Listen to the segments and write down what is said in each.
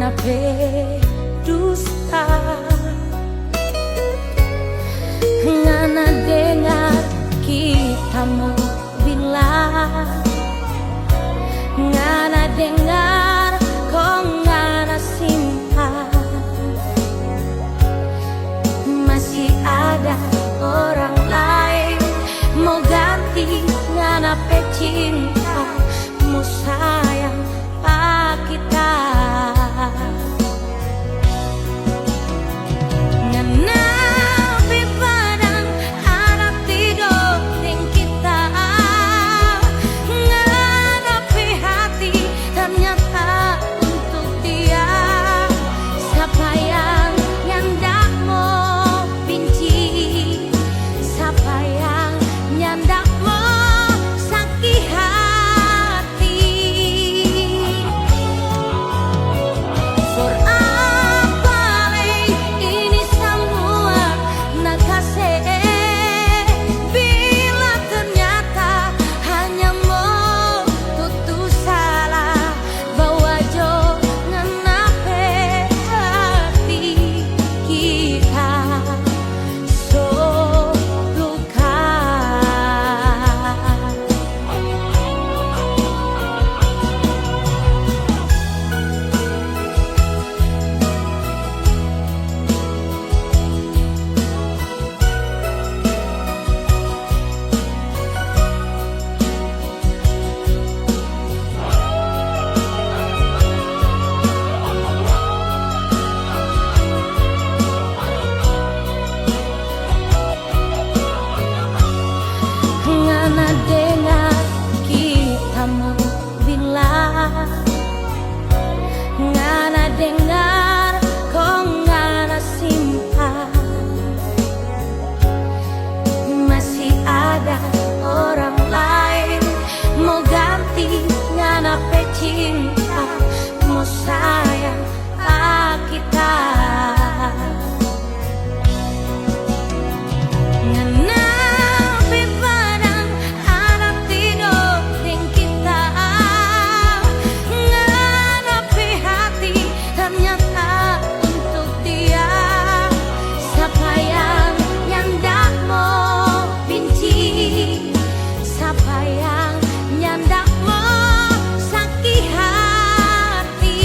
nganape dusta, ngana dengar kita mau bilang, ngana dengar kok ngana simpan, masih ada orang lain mau ganti nganape cintamu sayang kita. Nganapi padang ada tidur ning kita, nganapi hati ternyata untuk dia. Siapa yang ndak mau benci, siapa yang ndak mau sakit hati. For apa ini semua nak kasih, bila ternyata hanya mau tutur salah, bawa jo nganape hati kita so luka. Ngana dengar kita mau bilang, ngana dengar kok ngana simpan, masih ada orang lain mau ganti nganape cintamu sayang kita. Nganapi padang ada tidur ning kita, nganapi hati ternyata untuk dia. Siapa yang ndak mau benci, siapa yang ndak mau sakit hati.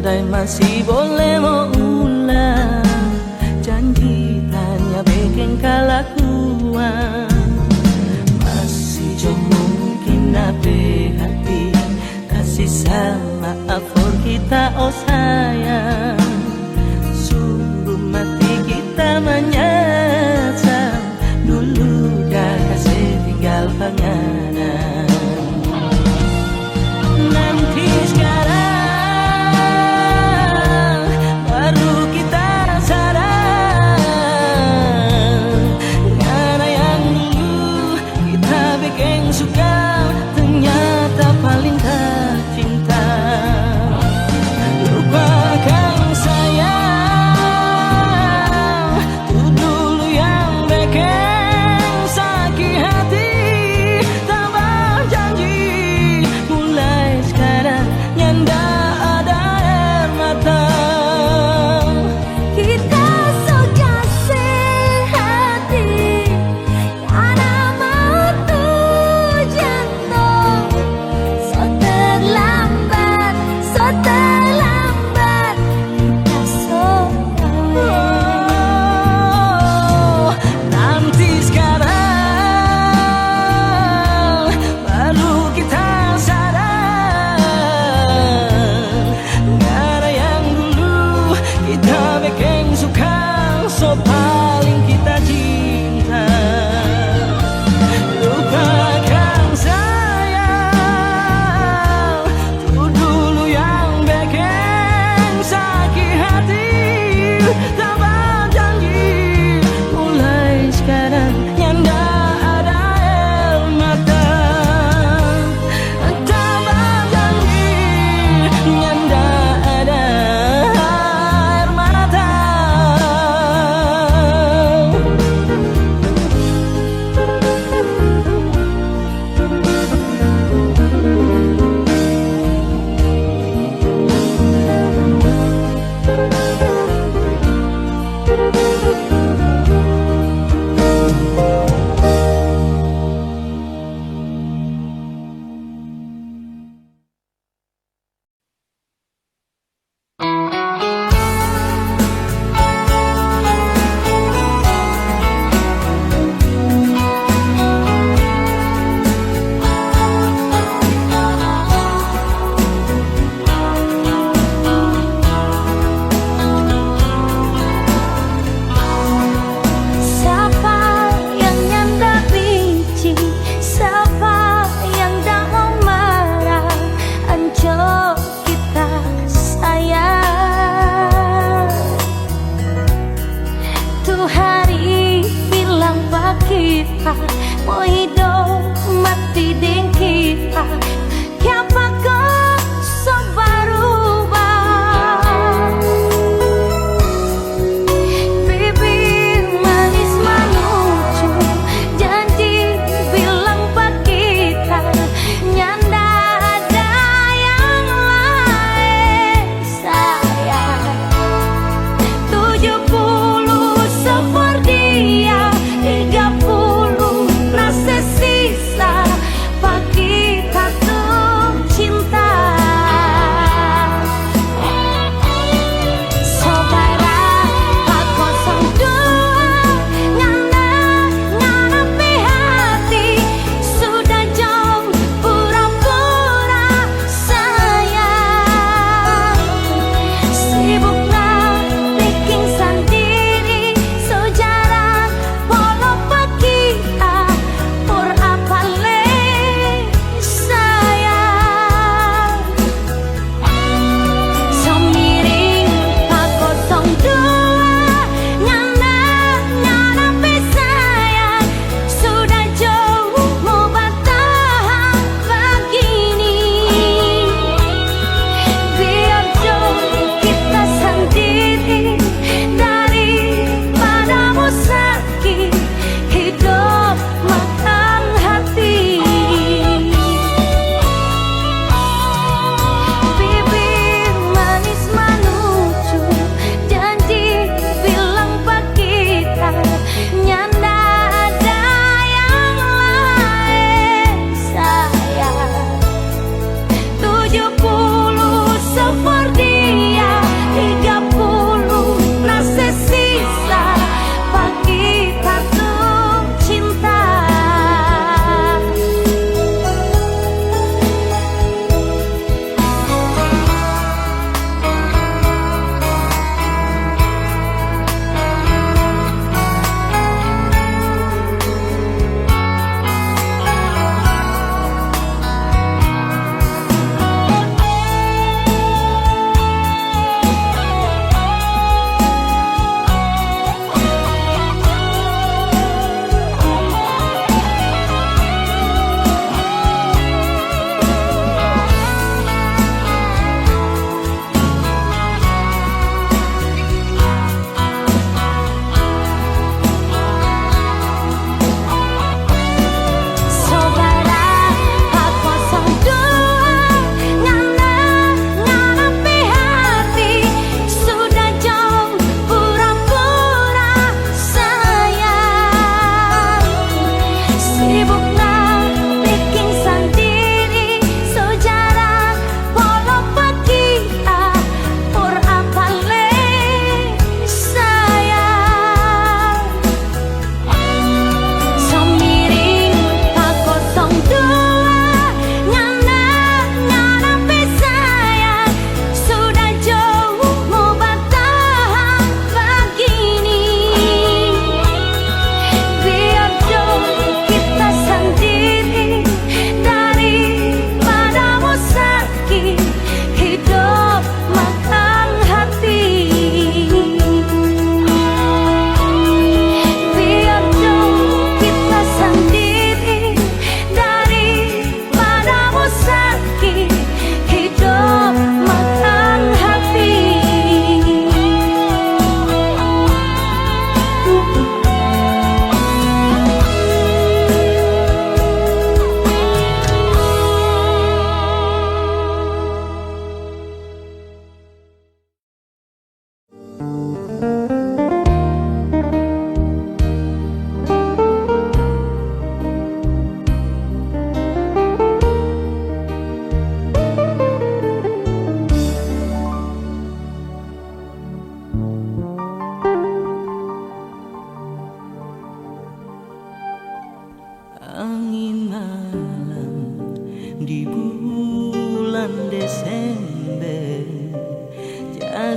andai masih boleh mau ulang, janji tanya bikin kelakuan. Masih jauh mungkin nabe hati kasih sama maaf kita oh sayang. Sungguh mati kita menyesal dulu dah kasih tinggal penganan. Nanti sekarang baru kita sadar, ngana yang dulu kita bikin suka ternyata paling tercinta. Lupakan sayang,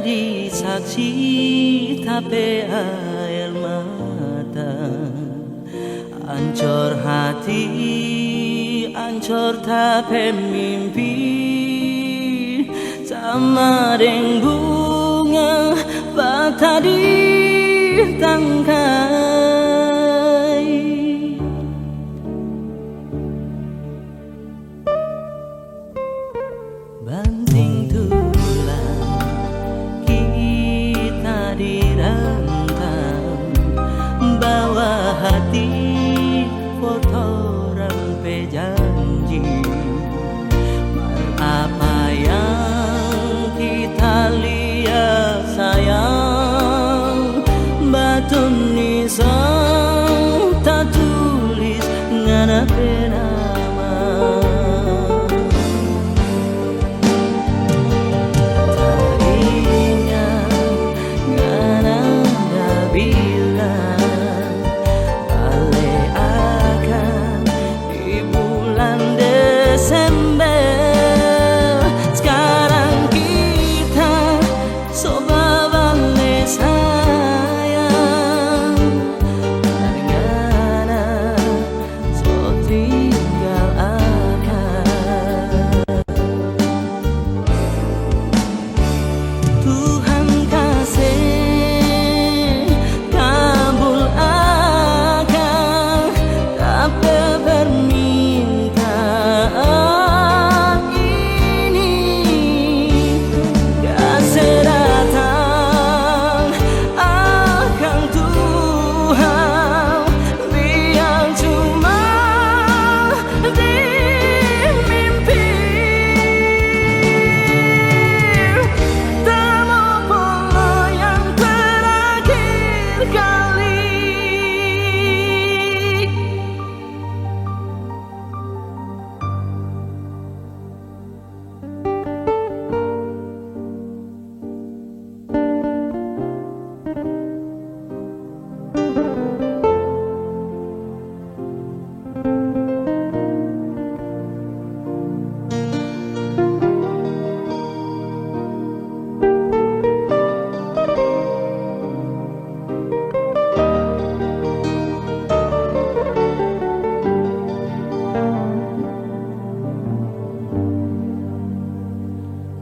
jadi saksi tapi air mata, ancur hati, ancur tapi mimpi, sama dengan bunga patah di tangkai. Banting tulang kita dirantau, bawa hati foto rampe janji. Apa yang kita lihat sayang, batu nisan tak tulis ngana nama.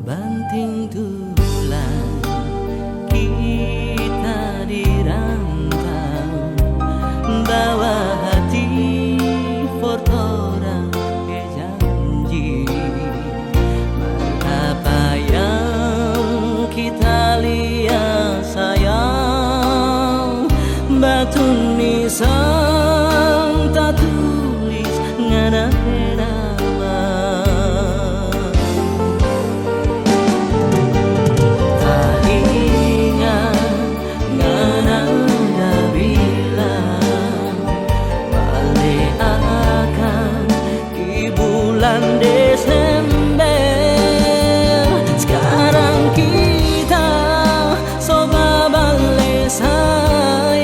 Banting tulang kita dirantau, bawa hati foto rampe janji. Apa yang kita lihat sayang, batu nisan tak tulis ngana nama. Bulan Desember, sekarang kita coba balik sayang,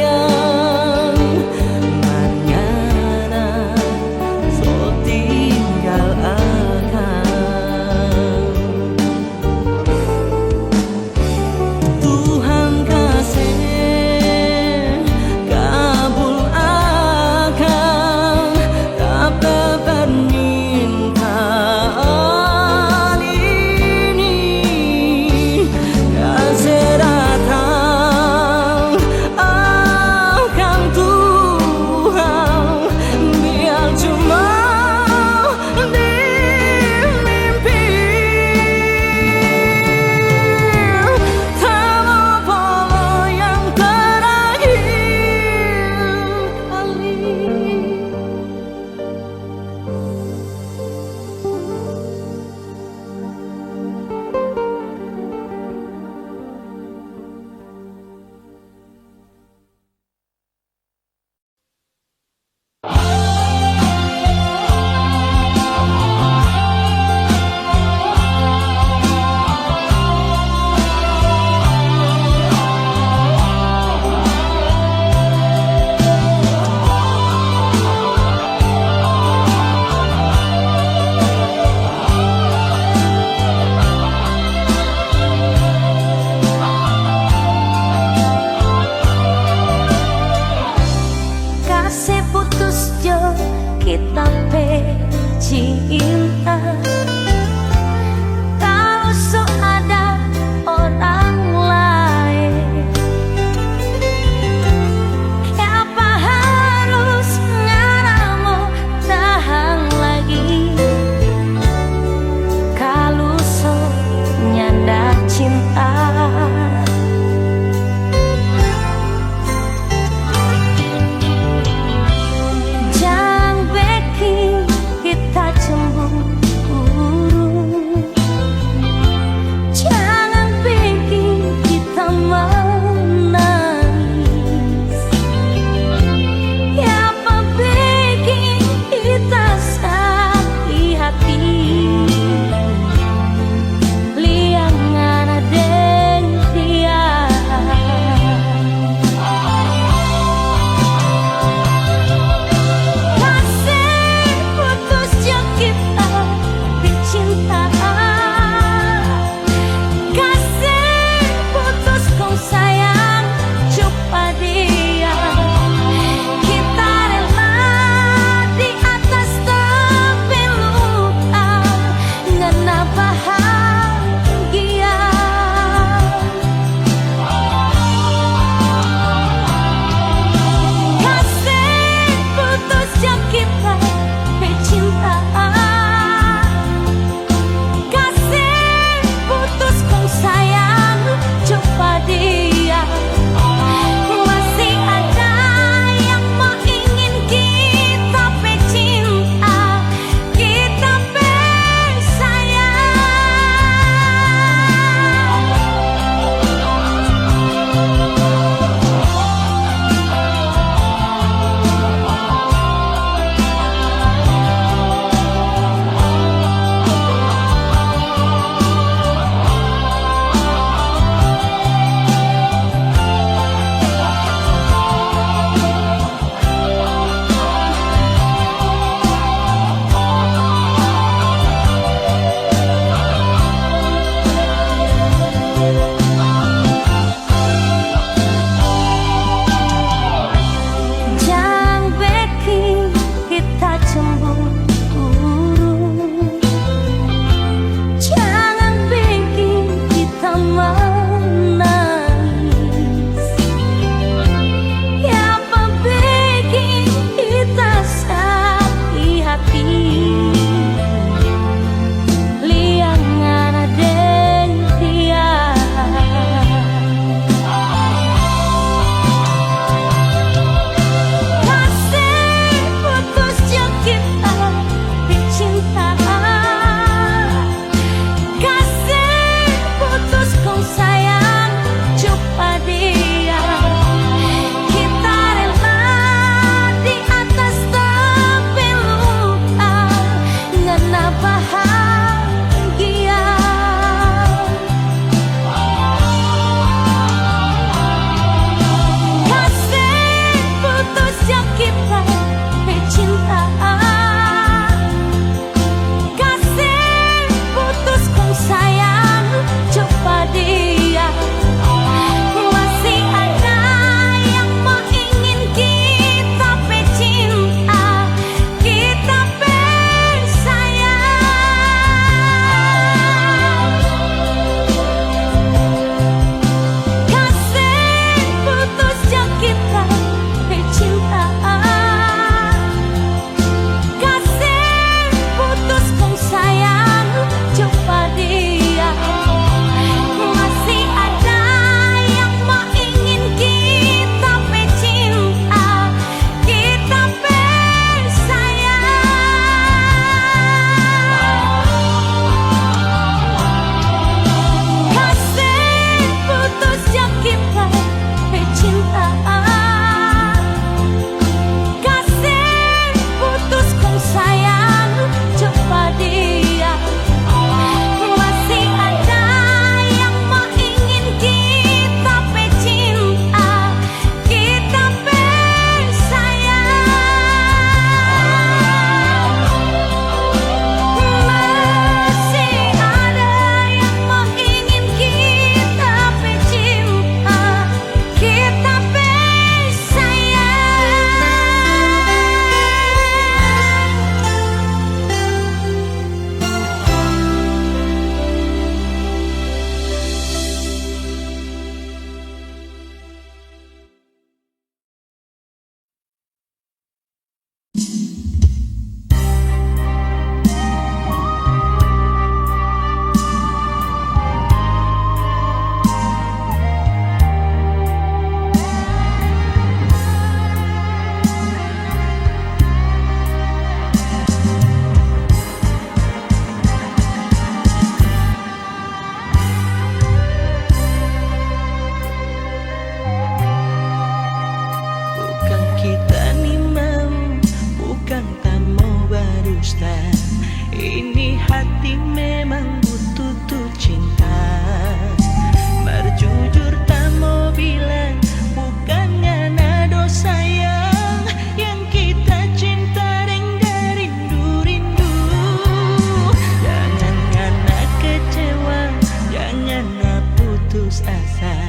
putus asa,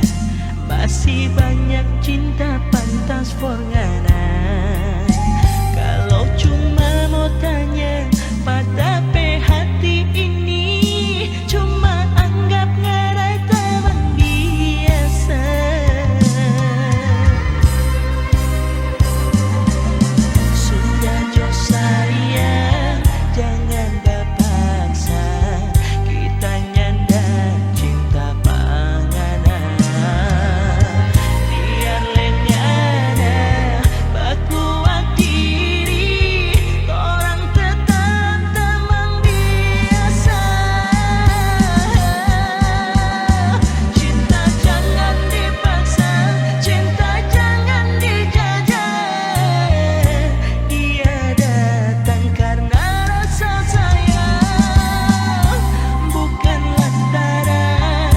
masih banyak cinta pantas for ngana. Kalau cuma mau tanya pada hati ini, cuma anggap ngarai teman biasa. Sudah jo sayang, jangan dipaksa, kita nyanda cinta pangana. Biar lenyana bakuat diri, orang tetap teman biasa. Cinta jangan dipaksa, cinta jangan dijajah. Ia datang karena rasa sayang, bukan lantaran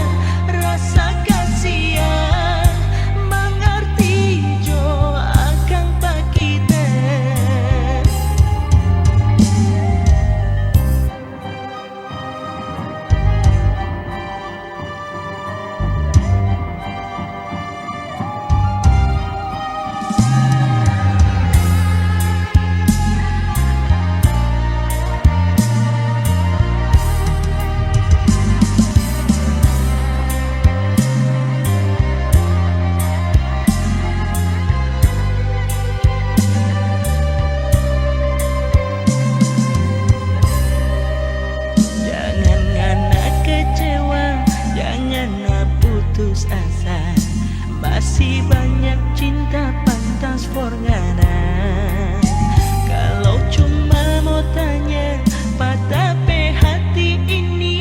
rasa kasihan. Mengerti jo akan pak kita. Jangan ngana kecewa, jangan putus asa, masih banyak cinta pantas for ngana. Kalau cuma mau tanya pada hati ini,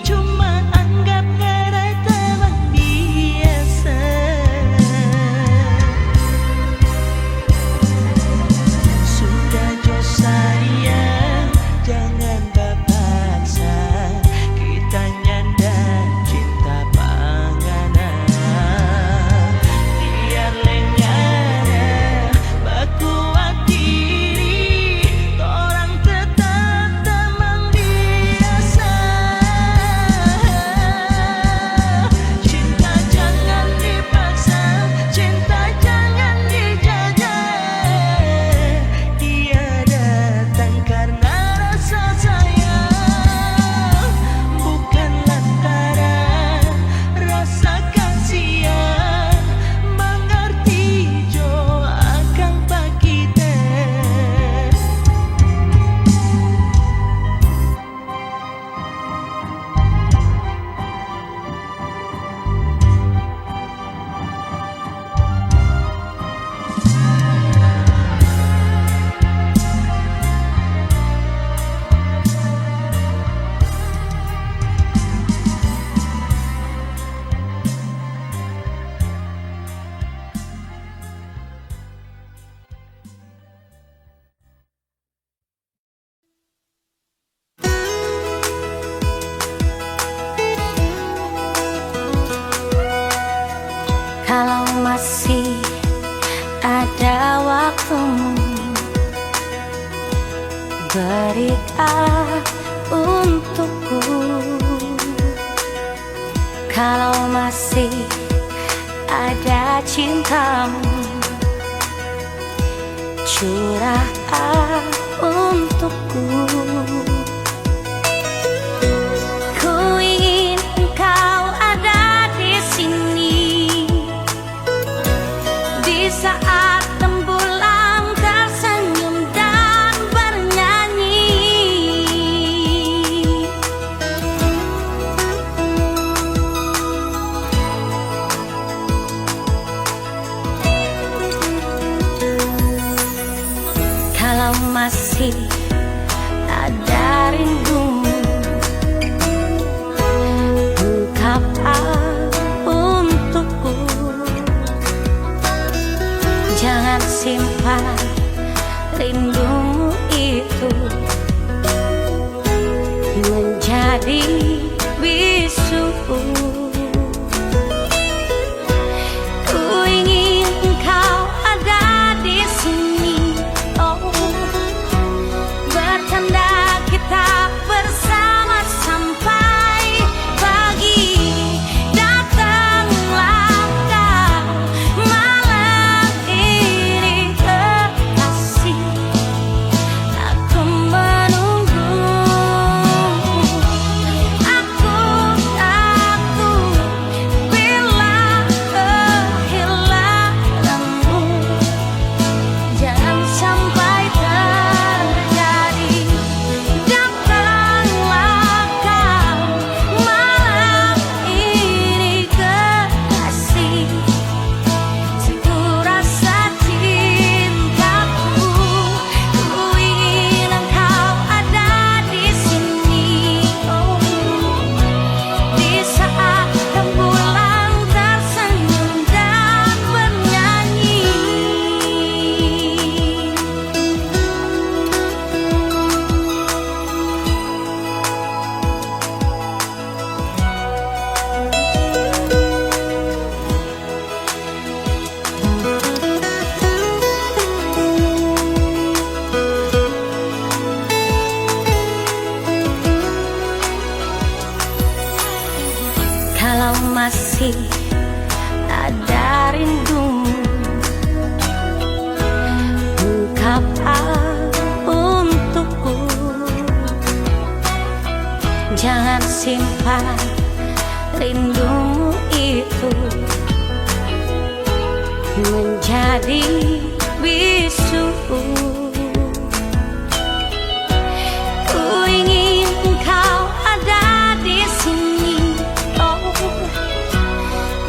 cuma anggap ngarai teman biasa. Sudah jo sayang, jangan dipaksa, kita nyanda cinta pangana. Biar lenyana bakuat diri, orang tetap teman biasa. Cinta jangan dipaksa, cinta jangan dijajah. Ia datang karena rasa sayang, bukan lantaran rasa kasihan. Mengerti jo akan pak kita. Kalau masih ada waktumu, berikan untukku. Kalau masih ada cintamu, curahkan untukku. Ku ingin engkau ada di sini di saat rembulan tersenyum dan bernyanyi. Kalau masih ada rindumu, ungkapkan untukku. Jangan simpan rindumu itu menjadi bisu. Ku ingin engkau ada di sini, oh, Walau masih ada rindu, ungkapkan untukku. Jangan simpan rindumu itu menjadi bisu. Ku ingin engkau ada di sini, oh,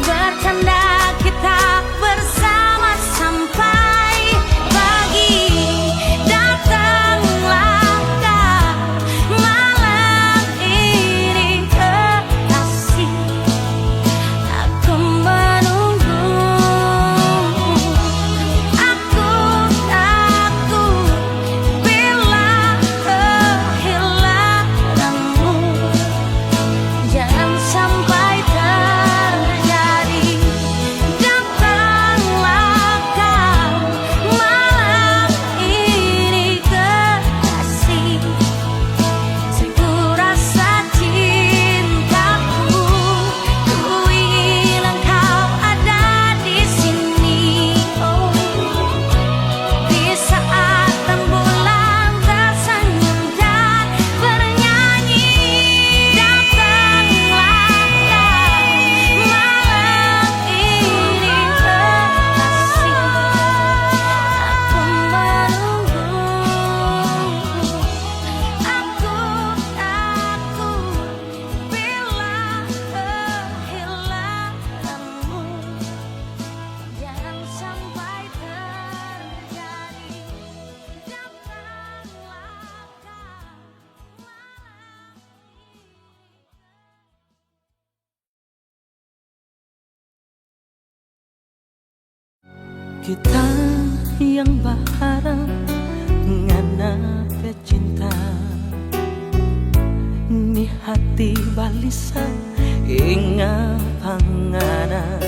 bercanda kita bersama sampai pagi. Datanglah kau malam ini kekasih, aku menunggu. Aku takut bila kehilanganmu, jangan sampai terjadi. Datanglah kau malam ini kekasih, sungguh rasa cintaku. Ku ingin engkau ada di sini, oh, di saat rembulan tersenyum dan bernyanyi. Datanglah kau malam ini kekasih, aku menunggu. Aku takut bila kehilanganmu, jangan sampai terjadi. Datanglah Kita yang berharap ngana pecinta, ni hati balisa inga pangana,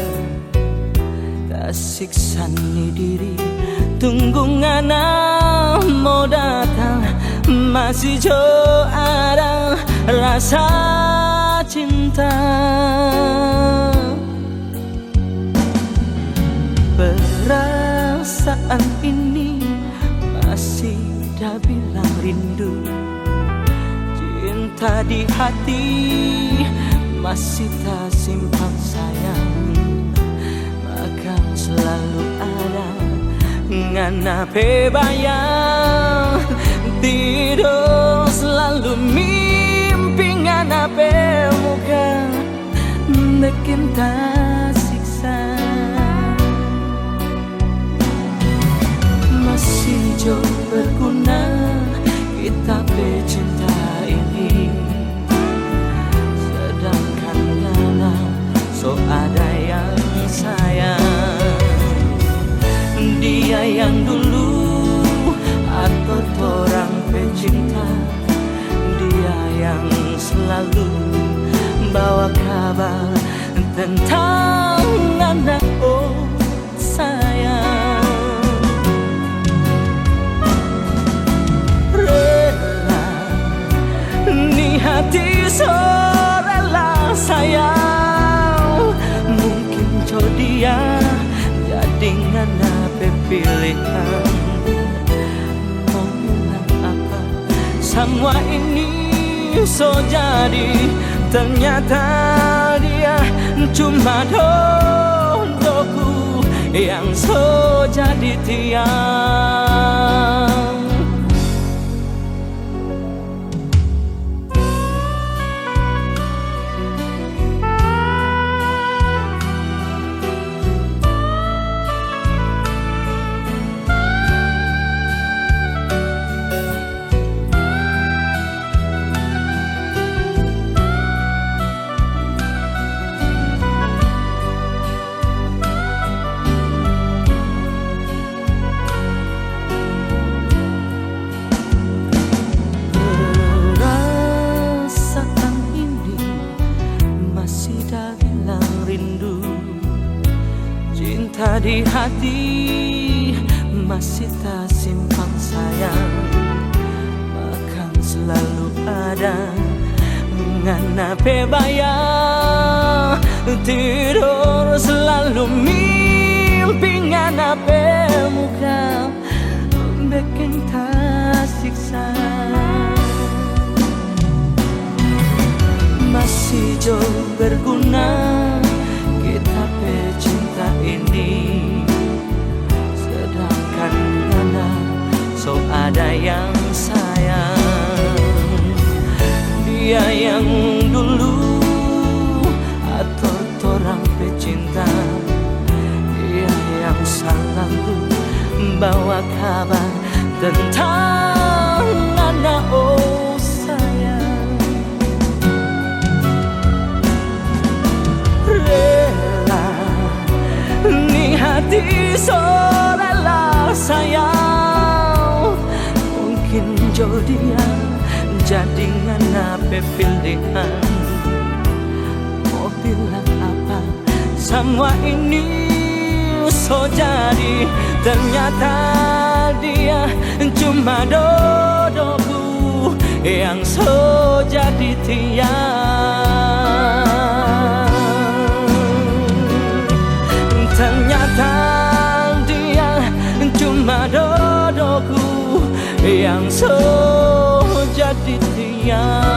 kasiksa ni diri tunggu ngana mau datang, masih jo ada rasa cinta. Perasaan ini masih dah bilang rindu, cinta di hati masih tak simpan sayang, akan selalu ada ngana pe bayang. Tidur selalu mimpi ngana pe muka, bikin tak siksa. Masih jauh berguna kita bercinta ini, sedangkan nyala so ada yang sayang. Dia yang dulu atau orang pecinta, dia yang selalu bawa kabar tentang anak, oh sayang. Hati so rela sayang, mungkin co dia jadi ngana pilihan. Mau bilang apa, semua ini so jadi, ternyata dia cuma dodoku yang so jadi tiang. Cinta di hati masih tak simpan sayang, akan selalu ada ngana pe bayang. tidur selalu mimpi nganape muka bikin tak siksa. Masih jauh berguna kita pecinta ini, sedangkan mana so ada yang sayang. Dia yang dulu atau orang pecinta, dia yang selalu bawa kabar tentang anak oh sayang. Rela ni hati so rela sayang, mungkin jauh dia jadi nganape pilihan. Mau bilang apa semua ini so jadi, ternyata dia cuma dodoku yang so jadi tiang. Ternyata dia cuma dodoku yang so jadi tiang.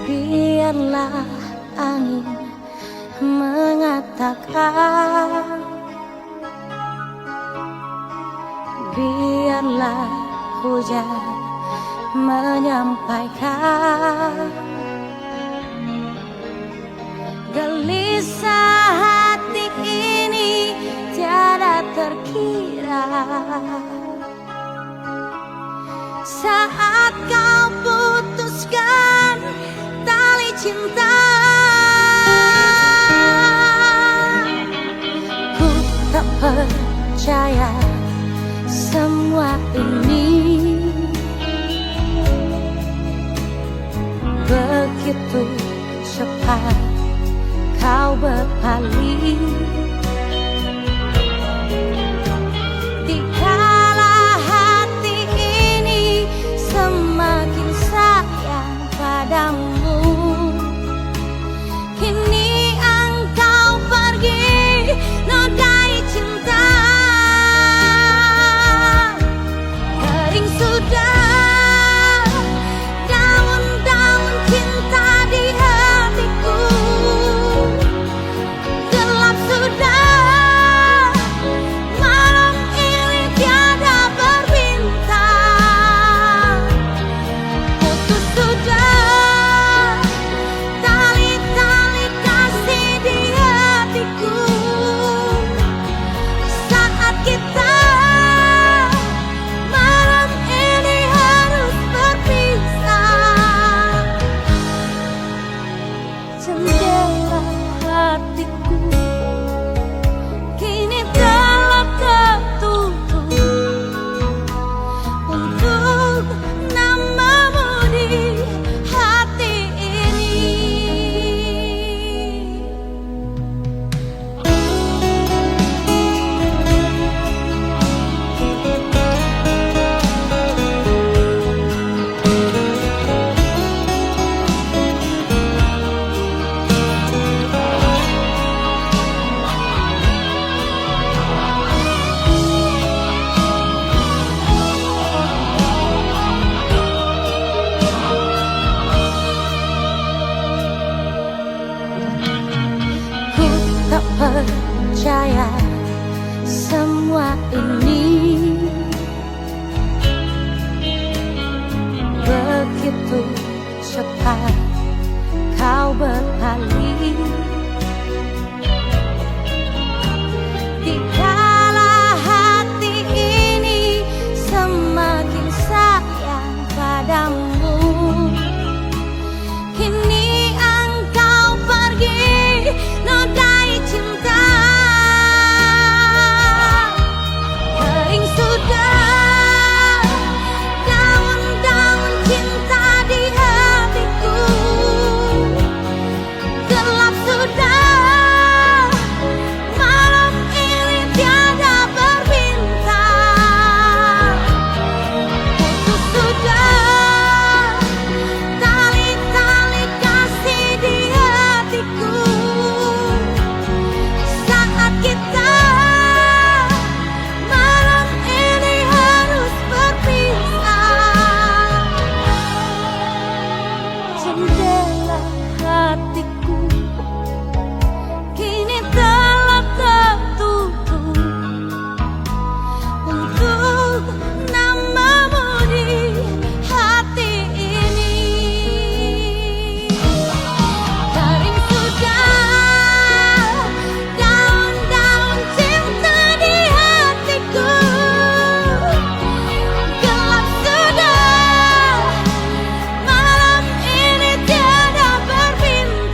Biarlah angin mengatakan, biarlah hujan menyampaikan, gelisah hati ini tiada terkira. Saat kau putuskan tali cinta, ku tak percaya semua ini. Begitu cepat kau berpaling, dikala hati ini semakin sayang padamu. Kini engkau pergi nodai cinta, kering sudah daun-daun cinta di hatiku, gelap sudah malam ini tiada berbintang, putus sudah tali-tali kasih di hatiku. Saat kita malam ini harus berpisah, jendela hatiku kini telah tertutup untuk namamu di hati ini. Ku tak percaya semua ini. Begitu cepat kau berpaling, dikala hati ini semakin sayang padamu. Kini engkau pergi nodai cinta, kering sudah daun-daun cinta di hatiku, gelap sudah malam ini tiada berbintang, putus sudah tali-tali kasih di hatiku. Saat kita malam ini harus berpisah, jendela hatiku kini telah tertutup untuk namamu di hati ini. Kering sudah daun-daun cinta di hatiku, gelap sudah malam ini tiada berbintang,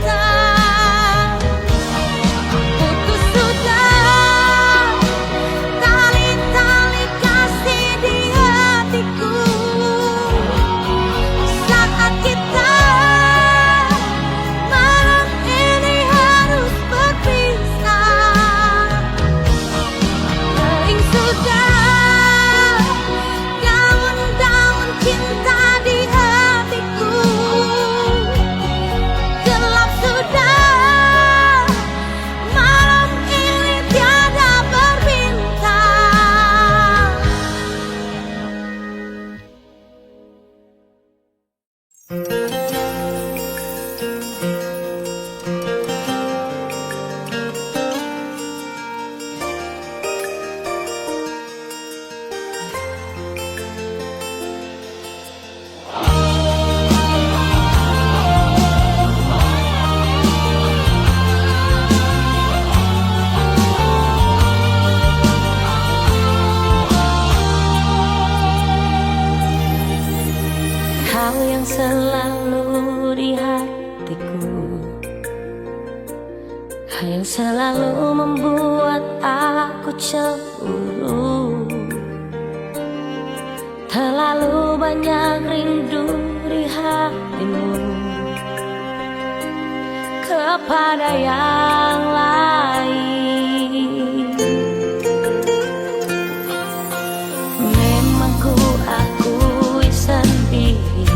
yang selalu membuat aku cemburu. Terlalu banyak rindu di hatimu kepada yang lain. Memang ku akui sendiri,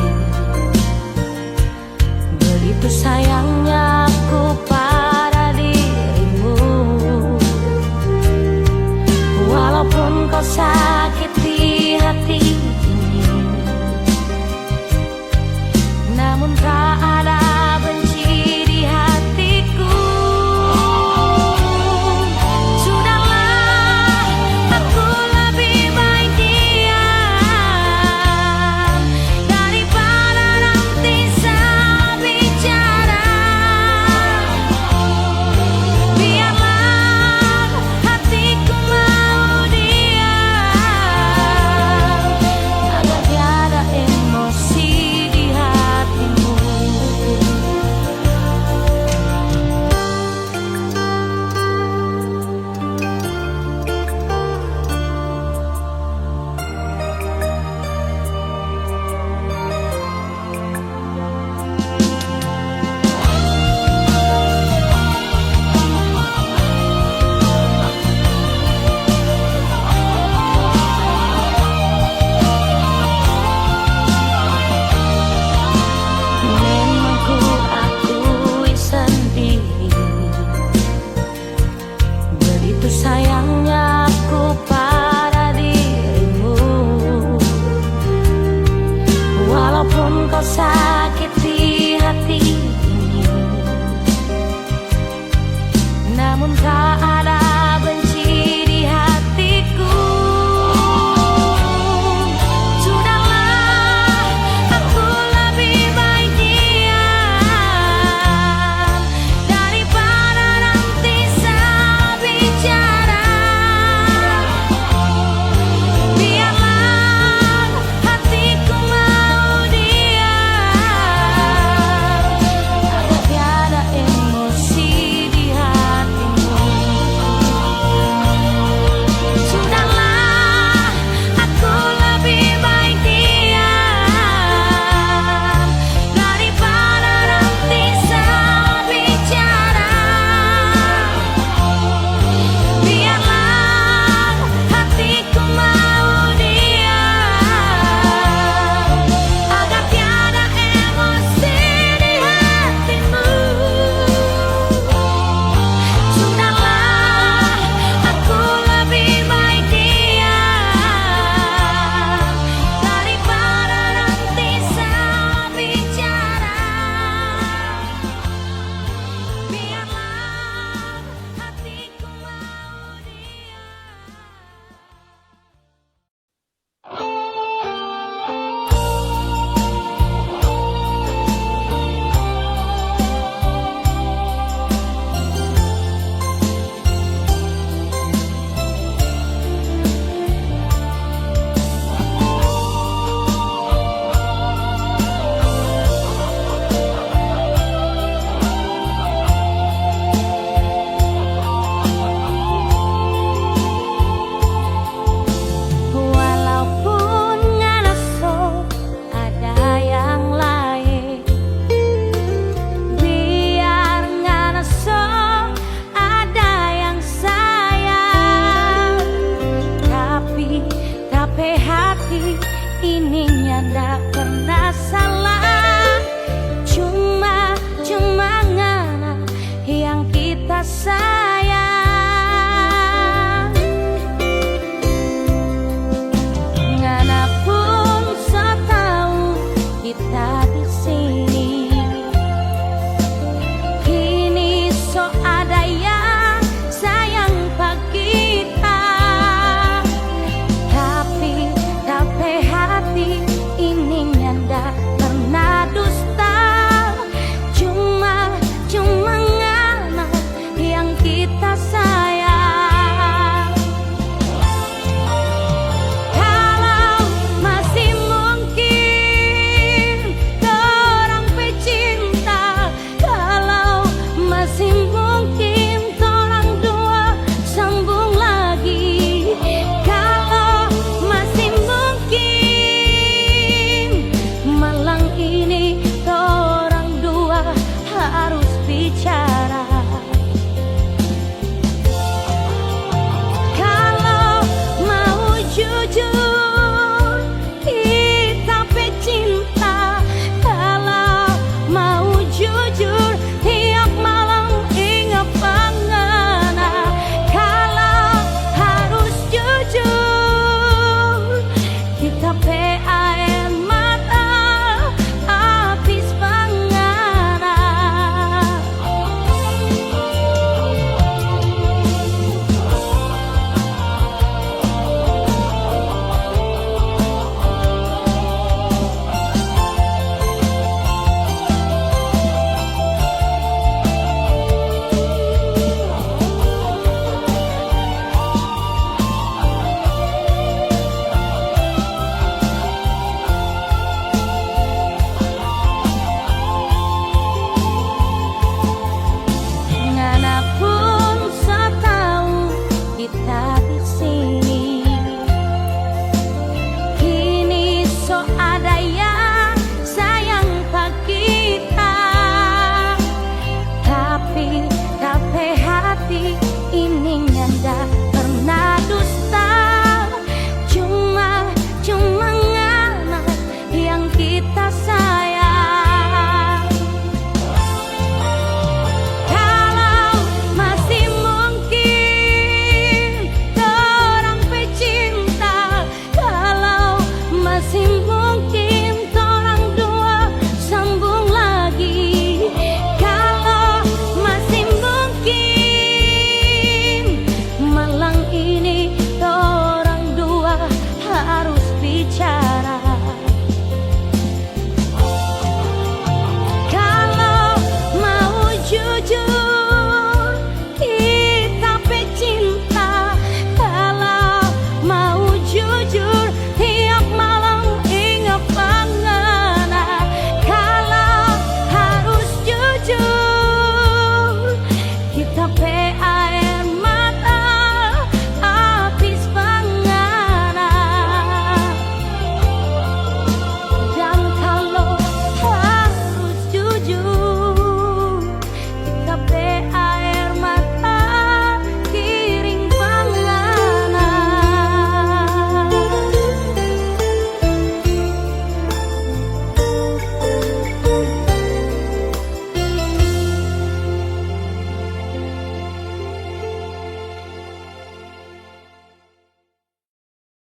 begitu sayangnya aku pada dirimu. Walaupun kau sakit